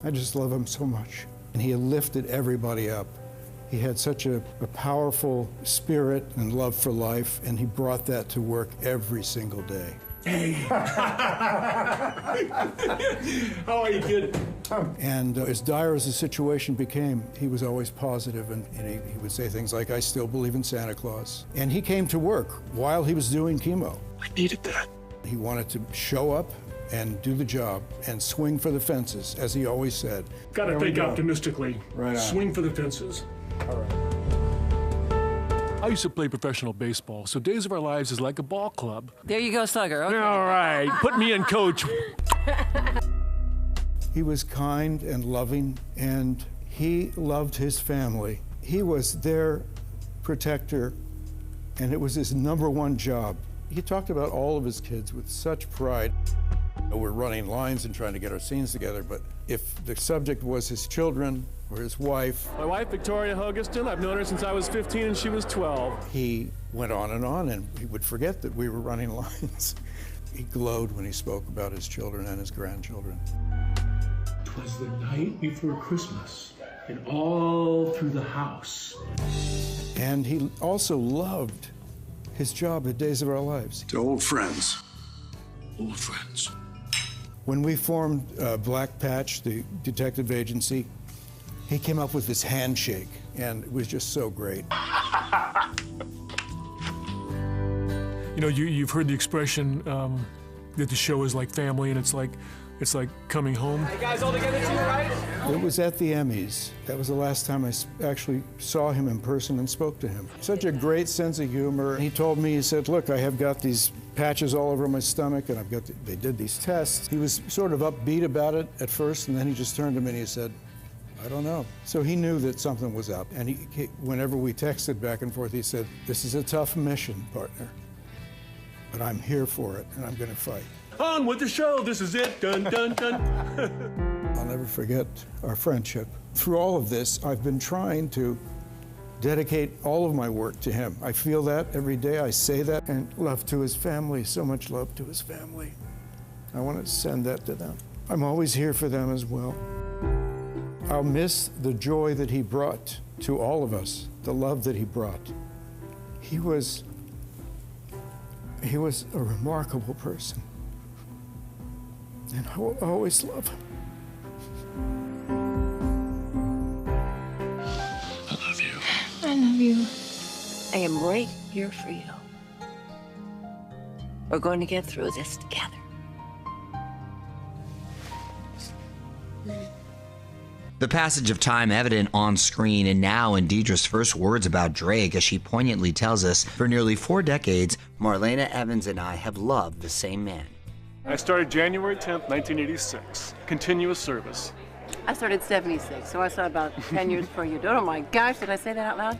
I just love him so much. And he lifted everybody up. He had such a powerful spirit and love for life, and he brought that to work every single day. Hey. How are you, kid? And as dire as the situation became, he was always positive, and he would say things like, I still believe in Santa Claus. And he came to work while he was doing chemo. I needed that. He wanted to show up and do the job and swing for the fences, as he always said. Gotta think optimistically. Right on. Swing for the fences. All right. I used to play professional baseball, so Days of Our Lives is like a ball club. There you go, Slugger. Okay. All right, put me in, coach. He was kind and loving, and he loved his family. He was their protector, and it was his #1 job. He talked about all of his kids with such pride. We're running lines and trying to get our scenes together, but if the subject was his children or his wife. My wife, Victoria Hogestyn, I've known her since I was 15 and she was 12. He went on, and he would forget that we were running lines. He glowed when he spoke about his children and his grandchildren. 'Twas the night before Christmas, and all through the house. And he also loved his job at Days of Our Lives. To old friends. Old friends. When we formed Black Patch, the detective agency, he came up with this handshake, and it was just so great. You know, you've heard the expression that the show is like family, and it's like coming home. Hey guys, all together too, right? It was at the Emmys. That was the last time I actually saw him in person and spoke to him. Such a great sense of humor. He told me, he said, look, I have got these patches all over my stomach, and they did these tests. He was sort of upbeat about it at first, and then he just turned to me and he said, I don't know. So he knew that something was up. And whenever we texted back and forth, he said, this is a tough mission, partner, but I'm here for it, and I'm going to fight. On with the show, this is it, dun, dun, dun. I'll never forget our friendship. Through all of this, I've been trying to dedicate all of my work to him. I feel that every day, I say that, and love to his family, so much love to his family. I want to send that to them. I'm always here for them as well. I'll miss the joy that he brought to all of us, the love that he brought. He was a remarkable person. And I will always love him. I love you. I love you. I am right here for you. We're going to get through this together. The passage of time evident on screen and now in Deidre's first words about Drake, as she poignantly tells us, for nearly 4 decades, Marlena Evans and I have loved the same man. I started January 10th, 1986. Continuous service. I started 76, so I saw about 10 years before you did. Oh my gosh, did I say that out loud?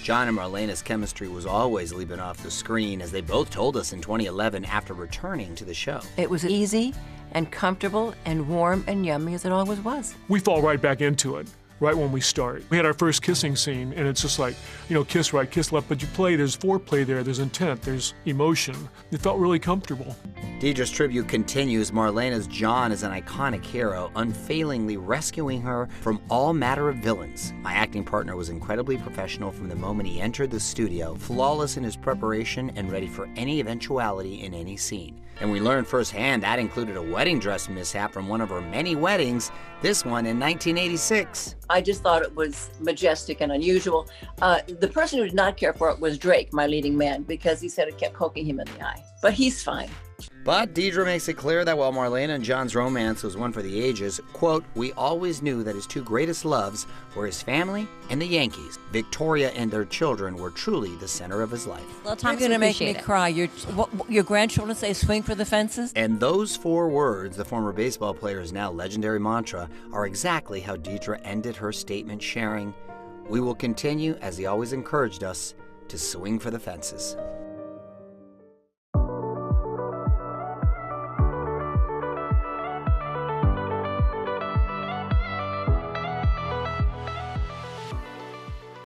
John and Marlena's chemistry was always leaping off the screen, as they both told us in 2011 after returning to the show. It was easy and comfortable and warm and yummy as it always was. We fall right back into it, right when we start. We had our first kissing scene, and it's just like, you know, kiss right, kiss left, but you play, there's foreplay there, there's intent, there's emotion. It felt really comfortable. Deidre's tribute continues. Marlena's John is an iconic hero, unfailingly rescuing her from all matter of villains. My acting partner was incredibly professional from the moment he entered the studio, flawless in his preparation and ready for any eventuality in any scene. And we learned firsthand that included a wedding dress mishap from one of her many weddings, this one in 1986. I just thought it was majestic and unusual. The person who did not care for it was Drake, my leading man, because he said it kept poking him in the eye. But he's fine. But Deidre makes it clear that while Marlena and John's romance was one for the ages, quote, we always knew that his 2 greatest loves were his family and the Yankees. Victoria and their children were truly the center of his life. Well, You're going to make me cry. Your grandchildren say swing for the fences? And those 4 words, the former baseball player's now legendary mantra, are exactly how Deidre ended her statement, sharing, we will continue, as he always encouraged us, to swing for the fences.